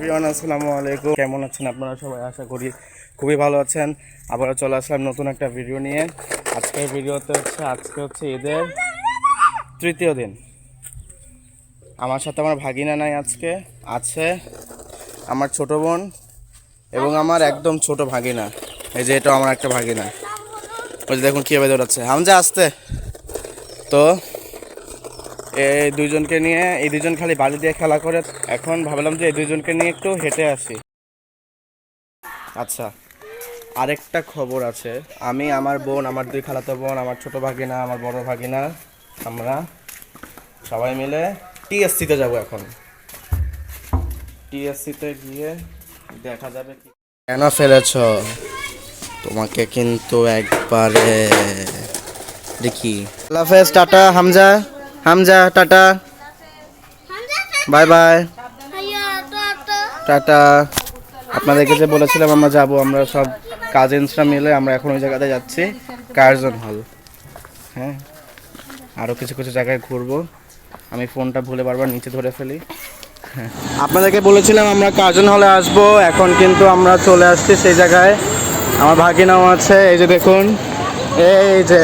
Everyone, আসসালামু আলাইকুম। কেমন আছেন আপনারা সবাই? আশা করি খুবই ভালো আছেন। আবারও চলে আসলাম নতুন একটা ভিডিও নিয়ে। আজকের ভিডিওতে আজকে হচ্ছে ঈদের তৃতীয় দিন। আমার সাথে আমার ভাগিনা নাই, আজকে আছে আমার ছোট বোন এবং আমার একদম ছোট ভাগিনা। এই যে এটা আমার একটা ভাগিনা, ওই যে দেখুন কীভাবে দৌড়াচ্ছে। হামজা আসতে। তো এই দুইজনকে নিয়ে, এই দুজন খালি বাড়ি দিয়ে খেলা করে। এখন ভাবলাম যে এই দুইজনকে নিয়ে একটু হেঁটে আসি। আচ্ছা, আরেকটা খবর আছে। আমি, আমার বোন, আমার দুই খালাতো বোন, আমার ছোট ভাগিনা, আমার বড় ভাগিনা, আমরা সবাই মিলে টিএসসিতে যাব। এখন টিএসসিতে গিয়ে দেখা যাবে কি। কেন ফেলেছ তোমাকে কিন্তু একবারে দেখি। আল্লাহ হাফেজ, tata. Hamza, Hamza tata, bye bye, tata. আপনাদেরকে যে বলেছিলাম আমরা যাব, আমরা সব কাজিনসরা মিলে আমরা এখন ওই জায়গাতে যাচ্ছি, কার্জন হল। হ্যাঁ, আরও কিছু কিছু জায়গায় ঘুরবো। আমি ফোনটা ভুলে বারবার নিচে ধরে ফেলি। হ্যাঁ, আপনাদেরকে বলেছিলাম আমরা কার্জন হলে আসবো, এখন কিন্তু আমরা চলে আসছি সেই জায়গায়। আমার ভাগিনাও আছে, এই যে দেখুন, এই যে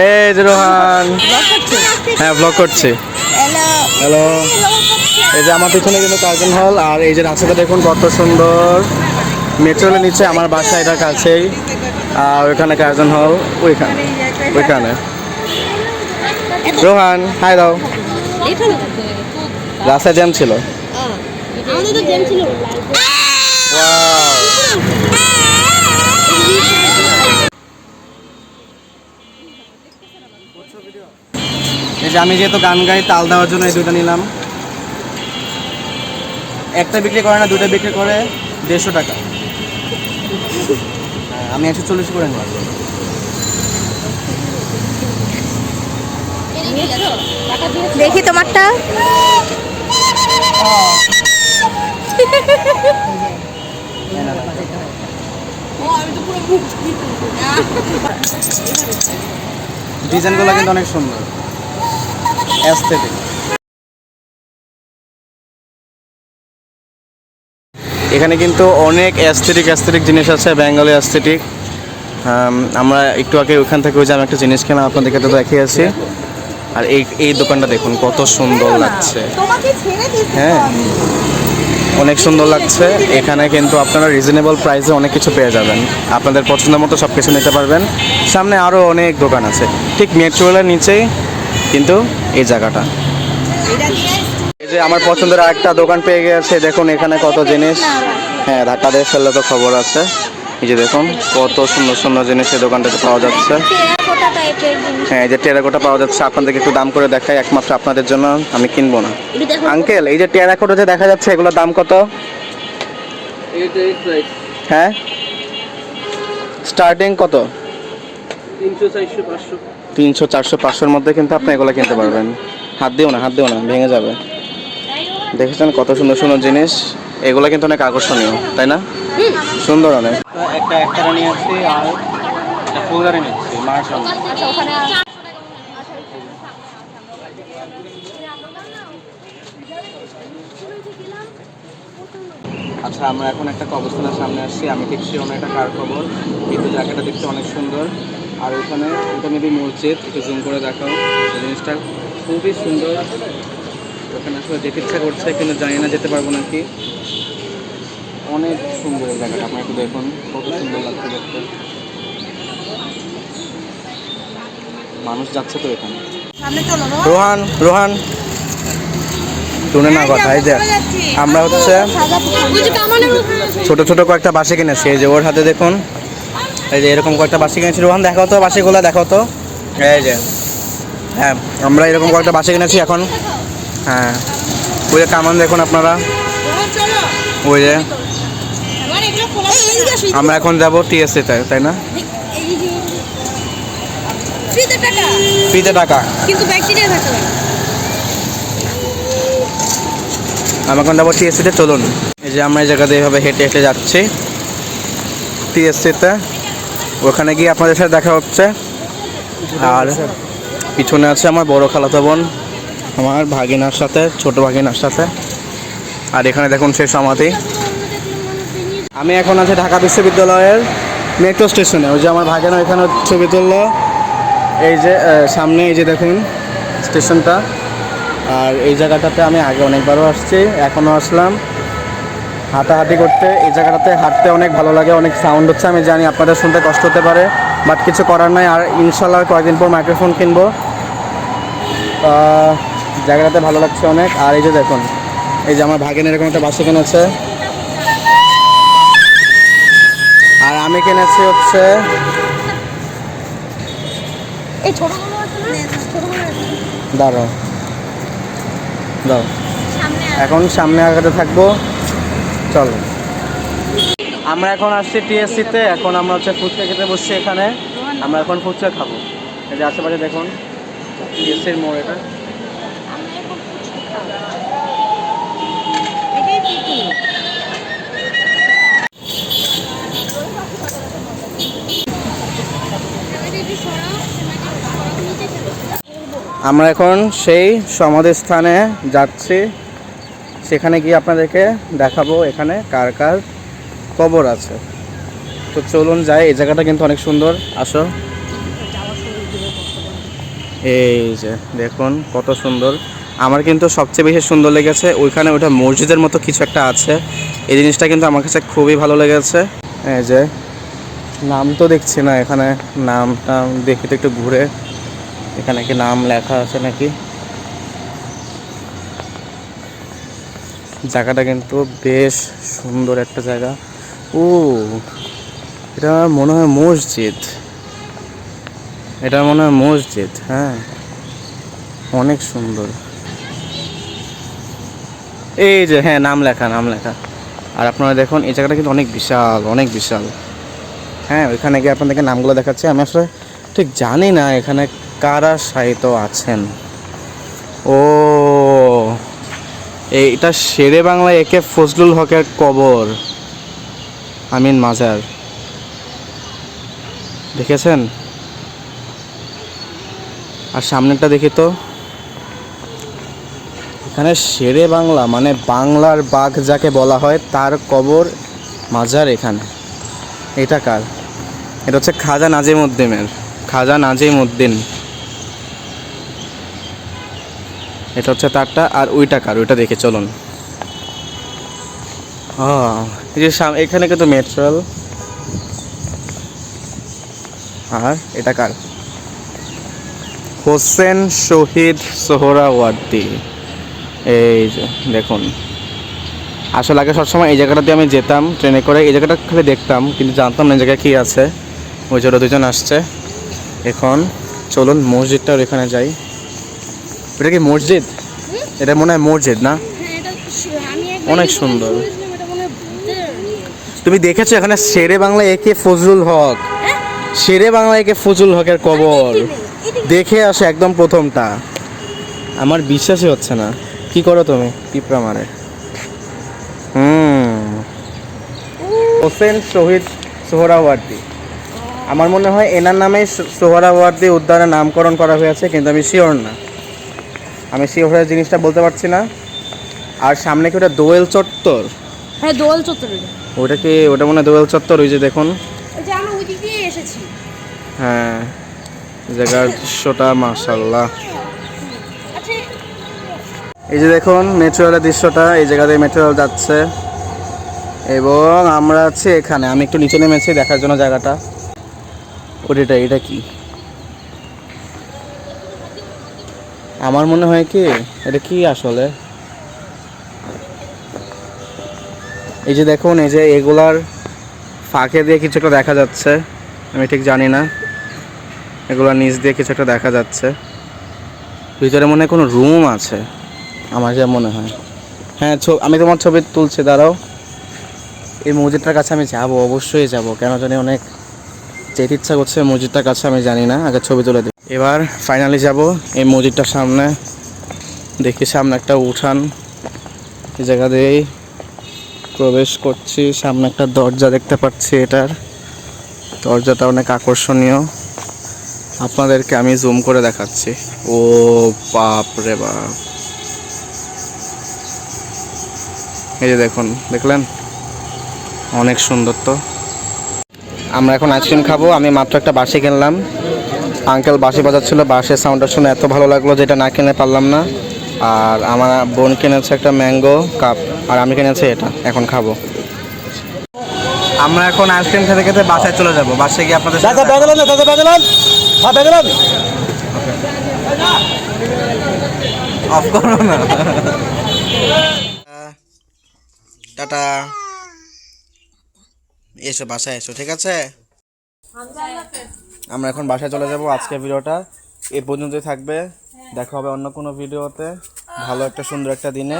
এই যে রোহান। হ্যাঁ, ব্লগ করছে। হ্যালো। এই যে আমার পিছনে কিন্তু কার্জন হল, আর এই যে রাস্তাটা দেখুন কত সুন্দর। মেট্রো রেলের নিচে আমার বাসা, এটার কাছেই। আর ওইখানে কার্জন হল, ওইখানে। রোহান হাই দাও। রাস্তায় জ্যাম ছিল। এই যে আমি যেহেতু গান গাই, তাল দেওয়ার জন্য এই দুটো নিলাম। একটা বিক্রি করে না, দুটো বিক্রি করে 150 টাকা। আমি 140 করে নিলাম। দেখি তোমারটা। ডিজাইনগুলো কিন্তু অনেক সুন্দর, অ্যাস্থেটিক। এখানে কিন্তু অনেক অ্যাস্থেটিক জিনিস আছে, বেঙ্গলি অ্যাস্থেটিক। আমরা একটু আগে ওখান থেকে ওই যে আমি একটা জিনিস কিনলাম, আপনাদেরকে তো দেখিয়েছি। আর এই দোকানটা দেখুন কত সুন্দর লাগছে। হ্যাঁ, অনেক সুন্দর লাগছে। এখানে কিন্তু আপনারা রিজনেবল প্রাইসে অনেক কিছু পেয়ে যাবেন, আপনাদের পছন্দ মতো সব কিছু নিতে পারবেন। সামনে আরও অনেক দোকান আছে, ঠিক মেট্রো রেলের নিচেই কিন্তু এই জায়গাটা। এই যে আমার পছন্দের আরেকটা দোকান পেয়ে গেছে, দেখুন এখানে কত জিনিস। হ্যাঁ, ধাক্কা দিয়ে ফেললে তো খবর আছে। এই যে দেখুন কত সুন্দর সুন্দর জিনিস এই দোকানটাতে পাওয়া যাচ্ছে। হ্যাঁ, এই যে টেরাকোটা পাওয়া যাচ্ছে। আপনাদেরকে একটু দাম করে দেখাই, একমাত্র আপনাদের জন্য, আমি কিনবো না। আঙ্কেল, এই যে টেরাকোটা যে দেখা যাচ্ছে, এগুলোর দাম কত? হ্যাঁ, স্টার্টিং কত? 300, 400, 500-র মধ্যে কিন্তু আপনি এগুলো কিনতে পারবেন। হাত দিও না, ভেঙে যাবে। দেখেছেন কত সুন্দর সুন্দর জিনিস। এগুলো কিন্তু অনেক আকর্ষণীয়, তাই না? সুন্দর অনেক। একটা নিয়ে আসছি, আর ফুলদানি নিচ্ছি মার সামনে। আচ্ছা, আমরা এখন একটা কবরস্থানের সামনে আসছি। আমি ঠিক শিওর না এটা কার খবর, কিন্তু জায়গাটা দেখতে অনেক সুন্দর। আর ওখানে ওটা মেবি মসজিদ, একটু জুম করে দেখাও। জিনিসটা খুবই সুন্দর। ওখানে আসলে যেতে ইচ্ছা করছে, কিন্তু জানি না যেতে পারবো নাকি। অনেক সুন্দর এই জায়গাটা, আপনার একটু দেখুন কত সুন্দর লাগছে দেখতে। মানুষ যাচ্ছে তো এখানে। রোহান শুনে না কথা। এই যে আমরা হচ্ছে ছোট ছোট কয়েকটা বাসি কিনেছি। এই যে ওর হাতে দেখুন, এই যে এরকম কয়েকটা বাসি কিনেছি। রোহান দেখাও তো বাসিগুলো, দেখাও তো। এই যে হ্যাঁ, আমরা এরকম কয়েকটা বাসি কিনেছি এখন। হ্যাঁ, ওই যে কামান দেখুন আপনারা। ওই যে আমরা এখন যাবো টিএসসিতে, তাই না? ফ্রিতে টাকা, কিন্তু আমরা এখন যাবো টিএসসিতে। চলুন, এই যে আমরা এই জায়গাতে এইভাবে হেঁটে হেঁটে যাচ্ছি টিএসসিতে। ওখানে গিয়ে আপনাদের সাথে দেখা হচ্ছে। আর পিছনে আছে আমার বড় খালাতো বোন, আমার ভাগিনার সাথে, ছোট ভাগিনার সাথে। আর এখানে দেখুন সে সমাধি। আমি এখন আছি ঢাকা বিশ্ববিদ্যালয়ের মেট্রো স্টেশনে। ওই যে আমার ভাগিনা এখানে ছবি তুললো, এই যে সামনে, এই যে দেখুন স্টেশনটা। আর এই জায়গাটাতে আমি আগে অনেকবারও আসছি, এখনও আসলাম হাঁটাহাঁটি করতে। এই জায়গাটাতে হাঁটতে অনেক ভালো লাগে। অনেক সাউন্ড হচ্ছে, আমি জানি আপনাদের শুনতে কষ্ট হতে পারে, বাট কিছু করার নাই। আর ইনশাল্লাহ কয়েকদিন পর মাইক্রোফোন কিনবো। জায়গাটাতে ভালো লাগছে অনেক। আর এই যে দেখুন, এই যে আমার ভাগিনা এরকম একটা বাসা কিনেছে, আর আমি কিনেছি হচ্ছে এই ছোটগুলো আছে না, ছোটগুলো আছে। দাঁড়াও দাও, সামনে এখন সামনে আগাতে থাকবো। চলো, আমরা এখন আসছি টিএসসিতে। এখন আমরা হচ্ছে ফুচকা খেতে বসছি এখানে। আমরা এখন ফুচকা খাবো। এই যে আশেপাশে দেখুন টিএসসির মোড় এটা। আমরা এখন ফুচকা খাবো। এটাই চিকেন। আমরা এখন সেই সমাধিস্থানে যাচ্ছি, সেখানে গিয়ে আপনাদেরকে দেখাবো এখানে কার কার কবর আছে। তো চলুন যাই। এই জায়গাটা কিন্তু অনেক সুন্দর, আসো। এই যে দেখুন কত সুন্দর। আমার কিন্তু সবচেয়ে বেশি সুন্দর লেগেছে ওইখানে, ওইটা মসজিদের মতো কিছু একটা আছে। এই জিনিসটা কিন্তু আমার কাছে খুবই ভালো লেগেছে। এই যে নাম তো দেখছি না এখানে, নামটা দেখি তো একটু ঘুরে, এখানে কি নাম লেখা আছে নাকি। জায়গাটা কিন্তু বেশ সুন্দর একটা জায়গা। ও, এটা মনে হয় মসজিদ, এটা মনে হয় মসজিদ। হ্যাঁ, অনেক সুন্দর। এই যে হ্যাঁ, নাম লেখা, নাম লেখা। আর আপনারা দেখুন এই জায়গাটা কিন্তু অনেক বিশাল, অনেক বিশাল। হ্যাঁ, ওইখানে গিয়ে আপনাদেরকে নামগুলো দেখাচ্ছি। আমি আসলে ঠিক জানি না এখানে কারা শায়িত আছেন। ও, এইটা শেরে বাংলা একে ফজলুল হকের কবর, আমিন মাজার। দেখেছেন? আর সামনেটা দেখি তো, এখানে শেরে বাংলা মানে বাংলার বাঘ যাকে বলা হয় তার কবর, মাজার এখানে। এটা কার? এটা হচ্ছে খাজা নাজিমউদ্দিনের, খাজা নাজিমউদ্দিন। এটা হচ্ছে তারটা। আর ওইটা কার? ওইটা দেখে চলুন। এই যে এখানে কিন্তু মেট্রোল। আর এটা কার? হোসেন শহীদ সোহরাওয়ার্দী। এই যে দেখুন, আসলে আগে সবসময় এই জায়গাটাতে আমি যেতাম ট্রেনে করে, এই জায়গাটা খালি দেখতাম, কিন্তু জানতাম না এই জায়গায় কী আছে। ওই জন্য দুজন আসছে। এখন চলুন মসজিদটার এখানে যাই। এটা কি মসজিদ? এটা মনে হয় মসজিদ না? অনেক সুন্দর। তুমি দেখেছো এখানে শেরে বাংলা একে ফজলুল হক, শেরে বাংলা একে ফজলুল হকের কবর দেখে আসে, একদম প্রথমটা। আমার বিশ্বাসই হচ্ছে না। কি করো তুমি? পিঁপড়া মারে। হোসেন শহীদ সোহরাওয়ার্দী। আমার মনে হয় এনার নামে সোহরাওয়ার্দী উদ্যানের নামকরণ করা হয়েছে, কিন্তু আমি শিওর না, আমি শিওর হয়ে জিনিসটা বলতে পারছি না। আর সামনে কি ওটা দোয়েল চত্বর? হ্যাঁ, দোয়েল চত্বর। ওটা কি? ওটা মনে হয় দোয়েল চত্বর। ওই যে দেখুন, ওই যে আমরা ওই দিক দিয়ে এসেছি। হ্যাঁ, জায়গার দৃশ্যটা মাশাআল্লাহ। এই যে দেখুন মেট্রো রেলের দৃশ্যটা, এই জায়গাতে মেট্রো রেল যাচ্ছে এবং আমরা আছি এখানে। আমি একটু নিচে নেমেছি দেখার জন্য জায়গাটা। ওটা এটা কি? আমার মনে হয় কি এটা কি আসলে, এই যে দেখুন, এই যে এগুলার ফাঁকে দিয়ে কিছু একটা দেখা যাচ্ছে, আমি ঠিক জানি না। এগুলার নিচ দিয়ে কিছু একটা দেখা যাচ্ছে, ভিতরে মনে হয় কোনো রুম আছে, আমার যা মনে হয়। হ্যাঁ, আমি তোমার ছবি তুলছি, দাঁড়াও। এই মসজিদটার কাছে আমি যাব, অবশ্যই যাব, কেন জানি অনেক যেতে ইচ্ছা করছে মসজিদটার কাছে, আমি জানি না, আগে ছবি তুলে দিই। এবার ফাইনালি যাব এই মসজিদটার সামনে। দেখি সামনে একটা উঠান, এই জায়গা দিয়েই প্রবেশ করছি। সামনে একটা দরজা দেখতে পাচ্ছি, এটার দরজাটা অনেক আকর্ষণীয়। আপনাদেরকে আমি জুম করে দেখাচ্ছি। ও বাপ রে বাপ, এই যে দেখুন, দেখলেন অনেক সুন্দর। তো আমরা এখন আইসক্রিম খাবো। আমি মাত্র একটা বাঁশি কিনলাম, আঙ্কেল বাঁশি বাজাচ্ছিল, বাঁশের সাউন্ডটা শুনে এত ভালো লাগলো যেটা না কিনে পারলাম না। আর আমার বোন কিনেছে একটা ম্যাঙ্গো কাপ, আর আমি কিনেছি এটা, এখন খাবো। আমরা এখন আইসক্রিম খেতে খেতে বাসায় চলে যাবো। বাসায় গিয়ে আপনাদের সাথে অফ করো না। টাটা, এসো বাসায় এসো, ঠিক আছে? আমরা এখন বাসায় চলে যাব। আজকের ভিডিওটা এই পর্যন্তই থাকবে। দেখা হবে অন্য কোনো ভিডিওতে, ভালো একটা সুন্দর একটা দিনে।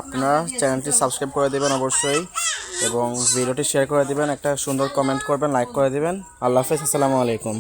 আপনারা চ্যানেলটি সাবস্ক্রাইব করে দেবেন অবশ্যই, এবং ভিডিওটি শেয়ার করে দিবেন, একটা সুন্দর কমেন্ট করবেন, লাইক করে দিবেন। আল্লাহ হাফেজ, আসসালামু আলাইকুম।